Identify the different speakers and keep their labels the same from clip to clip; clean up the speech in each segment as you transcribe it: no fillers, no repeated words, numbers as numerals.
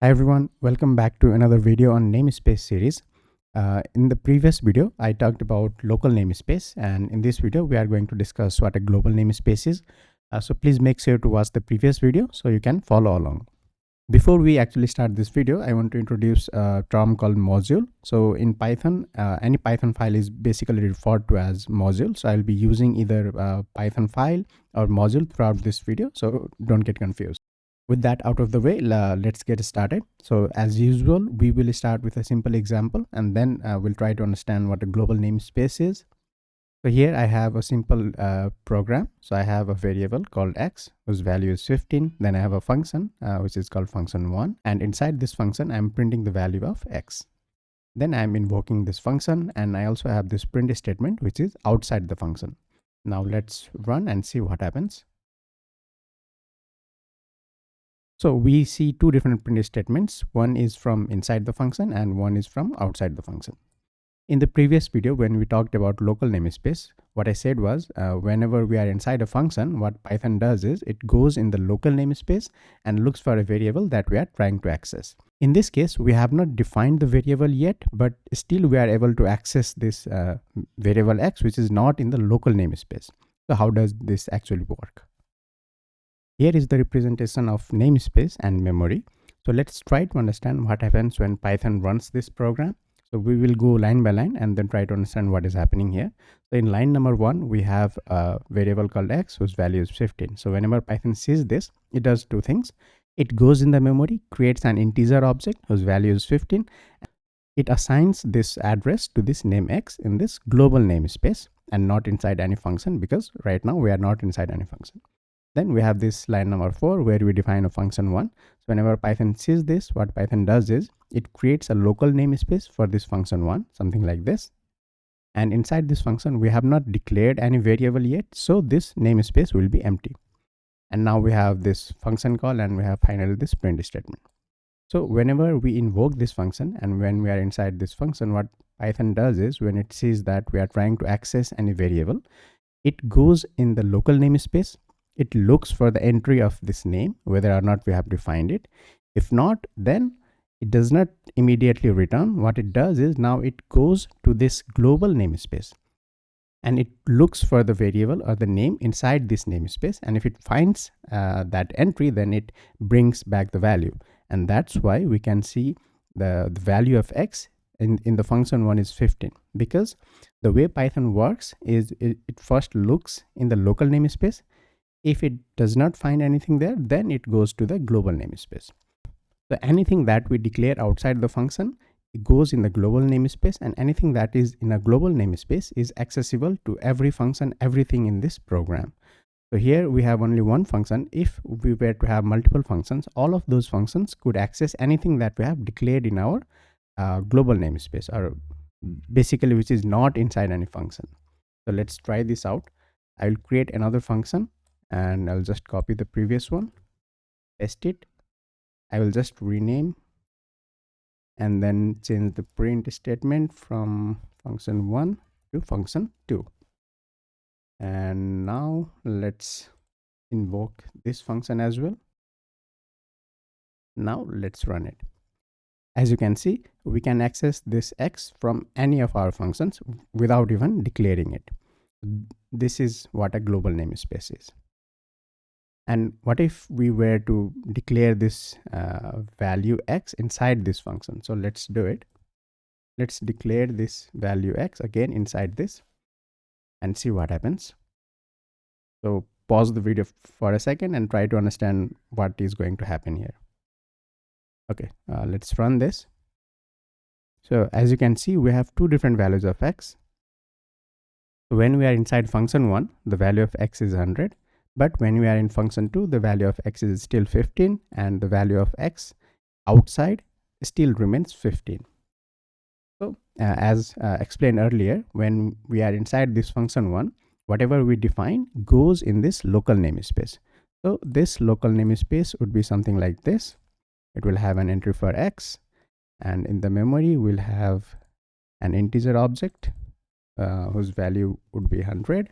Speaker 1: Hi everyone, welcome back to another video on namespace series. In the previous video, I talked about local namespace, and in this video, we are going to discuss what a global namespace is. So please make sure to watch the previous video so you can follow along. Before we actually start this video, I want to introduce a term called module. So in Python, any Python file is basically referred to as module. So I'll be using either Python file or module throughout this video, so don't get confused. With that out of the way, let's get started. So as usual, we will start with a simple example, and then we'll try to understand what a global namespace is. So here I have a simple program. So I have a variable called x whose value is 15. Then I have a function which is called function1, and inside this function I'm printing the value of x. Then I'm invoking this function, and I also have this print statement which is outside the function. Now let's run and see what happens. So we see two different print statements. One is from inside the function and one is from outside the function. In the previous video, when we talked about local namespace, what I said was whenever we are inside a function, what Python does is it goes in the local namespace and looks for a variable that we are trying to access. In this case, we have not defined the variable yet, but still we are able to access this variable x, which is not in the local namespace. So how does this actually work? Here is the representation of namespace and memory. So let's try to understand what happens when Python runs this program. So we will go line by line and then try to understand what is happening here. So in line number 1, we have a variable called x whose value is 15. So whenever Python sees this, it does two things. It goes in the memory, creates an integer object whose value is 15. It assigns this address to this name x in this global namespace and not inside any function, because right now we are not inside any function. Then we have this line number 4 where we define a function1. So whenever Python sees this, what Python does is it creates a local namespace for this function1, something like this. And inside this function, we have not declared any variable yet, so this namespace will be empty. And now we have this function call, and we have finally this print statement. So whenever we invoke this function and when we are inside this function, what Python does is when it sees that we are trying to access any variable, it goes in the local namespace. It looks for the entry of this name, whether or not we have defined it. If not, then it does not immediately return. What it does is now it goes to this global namespace and it looks for the variable or the name inside this namespace. And if it finds that entry, then it brings back the value. And that's why we can see the value of x in the function1 is 15, because the way Python works is it first looks in the local namespace. If it does not find anything there, then it goes to the global namespace. So anything that we declare outside the function, it goes in the global namespace, and anything that is in a global namespace is accessible to every function, everything in this program. So here we have only one function. If we were to have multiple functions, all of those functions could access anything that we have declared in our global namespace, or basically which is not inside any function. So let's try this out. I will create another function and I'll just copy the previous one, paste it. I will just rename and then change the print statement from function1 to function2. And now let's invoke this function as well. Now let's run it. As you can see, we can access this x from any of our functions without even declaring it. This is what a global namespace is. And what if we were to declare this value x inside this function? So let's do it. Let's declare this value x again inside this and see what happens. So pause the video for a second and try to understand what is going to happen here. Okay, let's run this. So as you can see, we have two different values of x. So when we are inside function1, the value of x is 100. But when we are in function2, the value of x is still 15, and the value of x outside still remains 15. So as explained earlier, when we are inside this function1, whatever we define goes in this local namespace. So this local namespace would be something like this. It will have an entry for x, and in the memory we'll have an integer object whose value would be 100,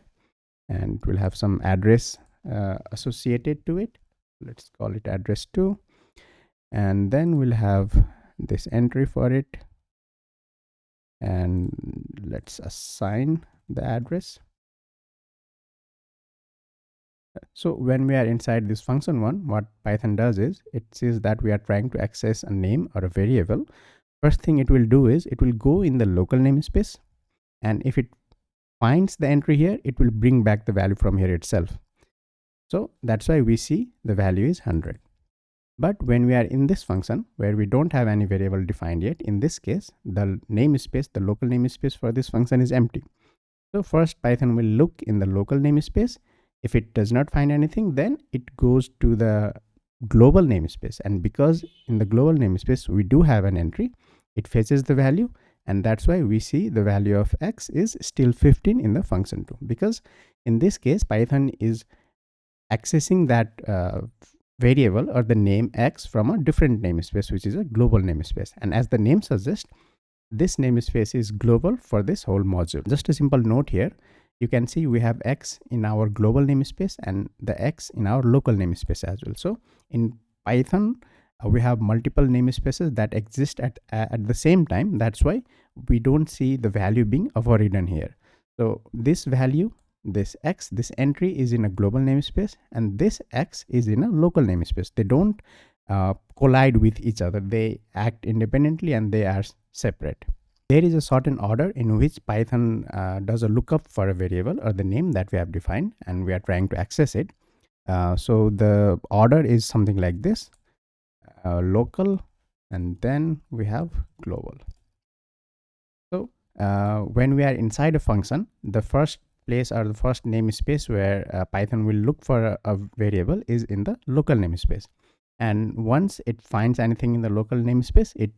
Speaker 1: and we'll have some address associated to it. Let's call it address 2. and then we'll have this entry for it, and let's assign the address. So when we are inside this function one, what Python does is it says that we are trying to access a name or a variable. First thing it will do is it will go in the local namespace, and if it finds the entry here, it will bring back the value from here itself. So that's why we see the value is 100. But when we are in this function where we don't have any variable defined yet, in this case, the namespace, the local namespace for this function is empty. So first Python will look in the local namespace. If it does not find anything, then it goes to the global namespace. And because in the global namespace, we do have an entry, it fetches the value. And that's why we see the value of x is still 15 in the function 2. Because in this case, Python is accessing that variable or the name x from a different namespace, which is a global namespace. And as the name suggests, this namespace is global for this whole module. Just a simple note here, you can see we have x in our global namespace and the x in our local namespace as well. So in Python, we have multiple namespaces that exist at the same time. That's why we don't see the value being overridden here. So this value, this x, this entry is in a global namespace, and this x is in a local namespace. They don't collide with each other. They act independently and they are separate. There is a certain order in which Python does a lookup for a variable or the name that we have defined, and we are trying to access it. So the order is something like this: local, and then we have global. So when we are inside a function, the first place or the first namespace where Python will look for a variable is in the local namespace. And once it finds anything in the local namespace, it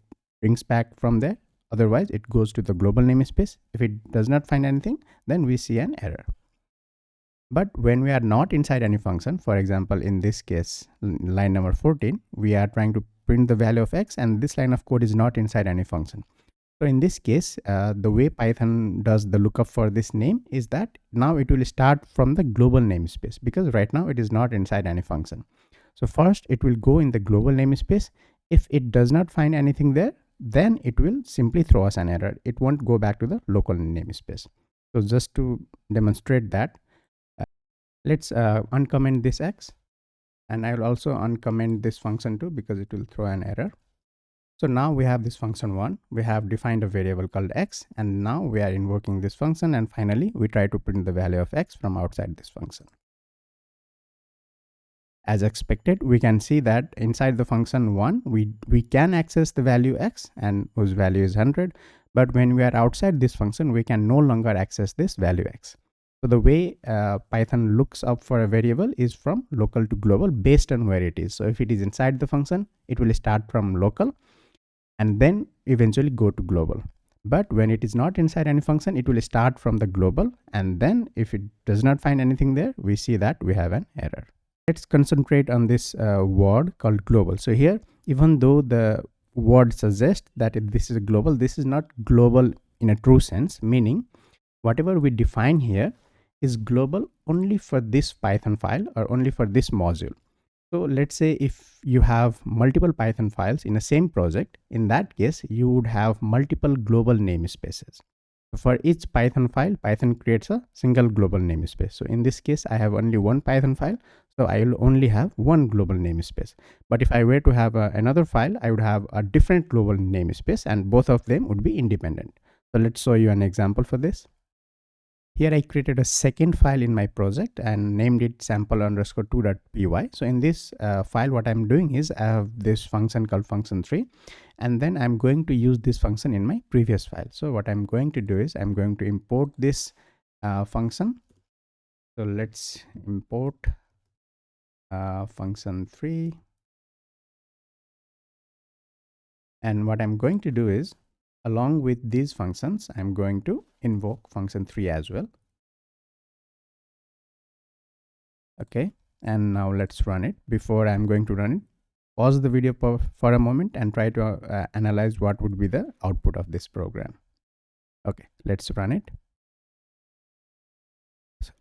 Speaker 1: brings back from there. Otherwise, it goes to the global namespace. If it does not find anything, then we see an error. But when we are not inside any function, for example, in this case, line number 14, we are trying to print the value of x, and this line of code is not inside any function. So in this case, the way Python does the lookup for this name is that now it will start from the global namespace, because right now it is not inside any function. So first it will go in the global namespace. If it does not find anything there, then it will simply throw us an error. It won't go back to the local namespace. So just to demonstrate that, let's uncomment this x, and I will also uncomment this function too, because it will throw an error. So now we have this function 1, we have defined a variable called x, and now we are invoking this function, and finally we try to print the value of x from outside this function. As expected, we can see that inside the function 1, we can access the value x, and whose value is 100. But when we are outside this function, we can no longer access this value x. So the way Python looks up for a variable is from local to global based on where it is. So if it is inside the function, it will start from local and then eventually go to global. But when it is not inside any function, it will start from the global, and then if it does not find anything there, we see that we have an error. Let's concentrate on this word called global. So here, even though the word suggests that this is a global, this is not global in a true sense, meaning whatever we define here is global only for this Python file or only for this module. So let's say if you have multiple Python files in the same project, in that case, you would have multiple global namespaces. For each Python file, Python creates a single global namespace. So in this case, I have only one Python file, so I will only have one global namespace. But if I were to have another file, I would have a different global namespace, and both of them would be independent. So let's show you an example for this. Here I created a second file in my project and named it sample_2.py. So in this file, what I'm doing is I have this function called function3, and then I'm going to use this function in my previous file. So what I'm going to do is I'm going to import this function. So let's import function3. And what I'm going to do is, along with these functions, I'm going to invoke function3 as well. Okay, and now let's run it. Before I'm going to run it, pause the video for a moment and try to analyze what would be the output of this program. Okay, let's run it.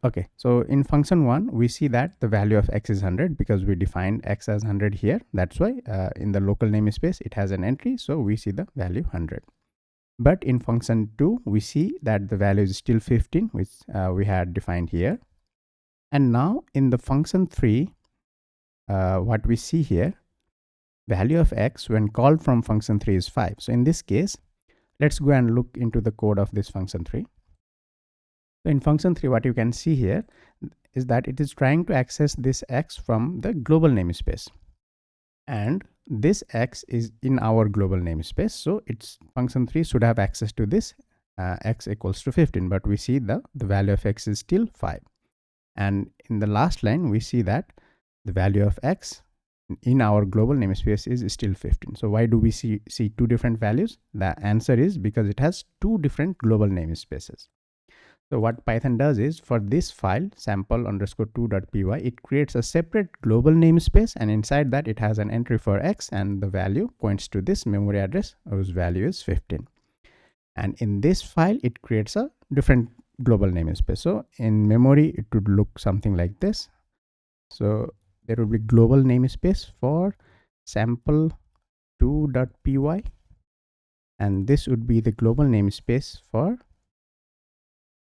Speaker 1: Okay, so in function 1, we see that the value of x is 100 because we defined x as 100 here. That's why in the local namespace, it has an entry. So we see the value 100. But in function 2, we see that the value is still 15, which we had defined here. And now in the function 3, what we see here, value of x when called from function 3 is 5. So in this case, let's go and look into the code of this function 3. So in function 3, what you can see here is that it is trying to access this x from the global namespace. And this x is in our global namespace. So its function 3 should have access to this x equals to 15. But we see the value of x is still 5. And in the last line, we see that the value of x in our global namespace is still 15. So why do we see two different values? The answer is because it has two different global namespaces. So what Python does is, for this file sample_2.py, it creates a separate global namespace, and inside that it has an entry for x, and the value points to this memory address whose value is 15. And in this file, it creates a different global namespace. So in memory, it would look something like this. So there will be global namespace for sample2.py, and this would be the global namespace for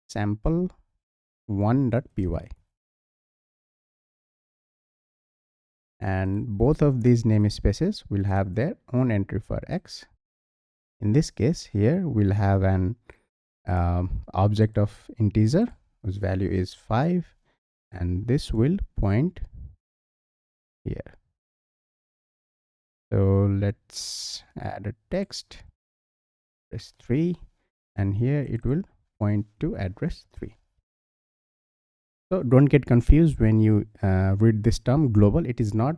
Speaker 1: sample1.py. And both of these namespaces will have their own entry for x. In this case, here we'll have an object of integer whose value is 5, and this will point here. So let's add a text, address 3, and here it will point to address 3. So don't get confused when you read this term global. It is not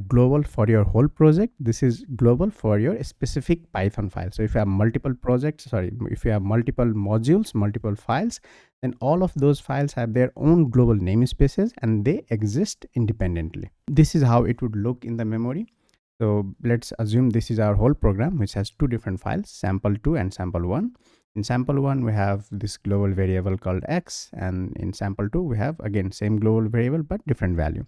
Speaker 1: global for your whole project. This is global for your specific Python file. So if you have multiple projects, if you have multiple modules, multiple files, then all of those files have their own global namespaces and they exist independently. This is how it would look in the memory. So let's assume this is our whole program, which has two different files, sample2 and sample1. In sample1, we have this global variable called x, and in sample2, we have again same global variable but different value.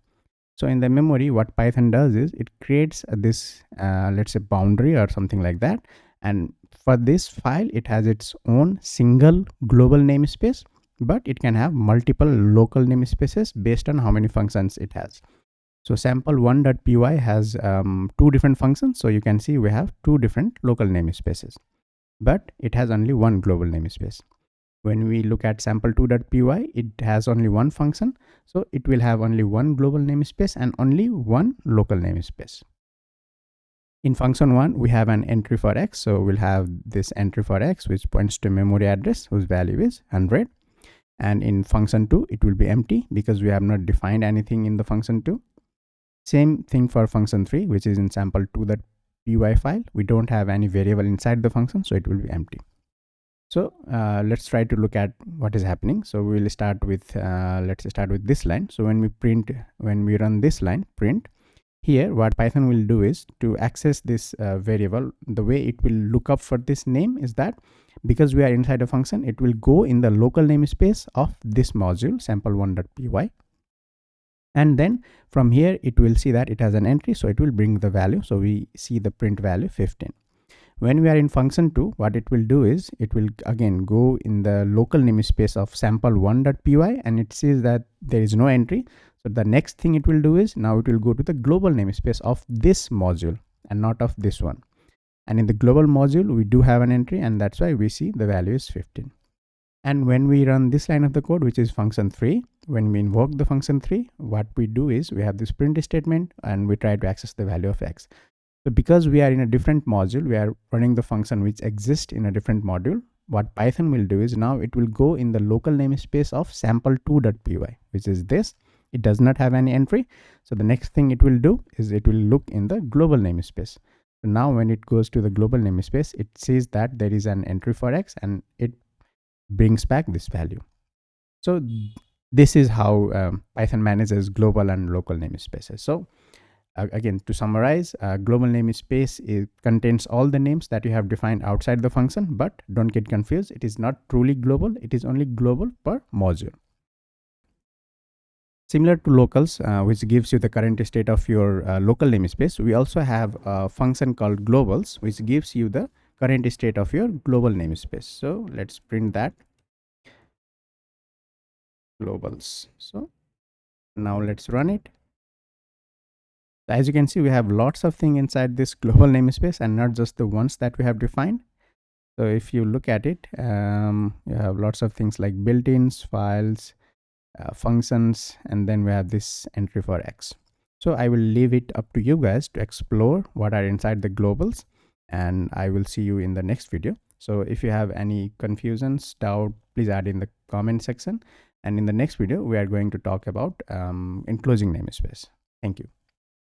Speaker 1: So in the memory, what Python does is it creates this, let's say, boundary or something like that. And for this file, it has its own single global namespace, but it can have multiple local namespaces based on how many functions it has. So sample1.py has two different functions. So you can see we have two different local namespaces, but it has only one global namespace. When we look at sample2.py, it has only one function. So it will have only one global namespace and only one local namespace. In function 1, we have an entry for x. So we'll have this entry for x, which points to memory address whose value is 100. And in function 2, it will be empty because we have not defined anything in the function 2. Same thing for function 3, which is in sample2.py file. We don't have any variable inside the function, so it will be empty. So let's try to look at what is happening. So we will start with, let's start with this line. So when we run this line, print, here what Python will do is to access this variable, the way it will look up for this name is that because we are inside a function, it will go in the local namespace of this module, sample1.py. And then from here, it will see that it has an entry. So it will bring the value. So we see the print value 15. When we are in function 2, what it will do is it will again go in the local namespace of sample1.py, and it sees that there is no entry. So the next thing it will do is now it will go to the global namespace of this module and not of this one. And in the global module, we do have an entry, and that's why we see the value is 15. And when we run this line of the code, which is function 3, when we invoke the function 3, what we do is we have this print statement and we try to access the value of x. So because we are in a different module, we are running the function which exists in a different module. What Python will do is now it will go in the local namespace of sample2.py, which is this. It does not have any entry. So the next thing it will do is it will look in the global namespace. So now when it goes to the global namespace, it sees that there is an entry for x and it brings back this value. So this is how Python manages global and local namespaces. So again, to summarize, global namespace contains all the names that you have defined outside the function, but don't get confused. It is not truly global. It is only global per module. Similar to locals, which gives you the current state of your local namespace, we also have a function called globals, which gives you the current state of your global namespace. So let's print that globals. So now let's run it. As you can see, we have lots of things inside this global namespace and not just the ones that we have defined. So if you look at it, you have lots of things like built-ins, files, functions, and then we have this entry for X. So I will leave it up to you guys to explore what are inside the globals, and I will see you in the next video. So if you have any confusions, doubt, please add in the comment section. And in the next video, we are going to talk about enclosing namespace. Thank you.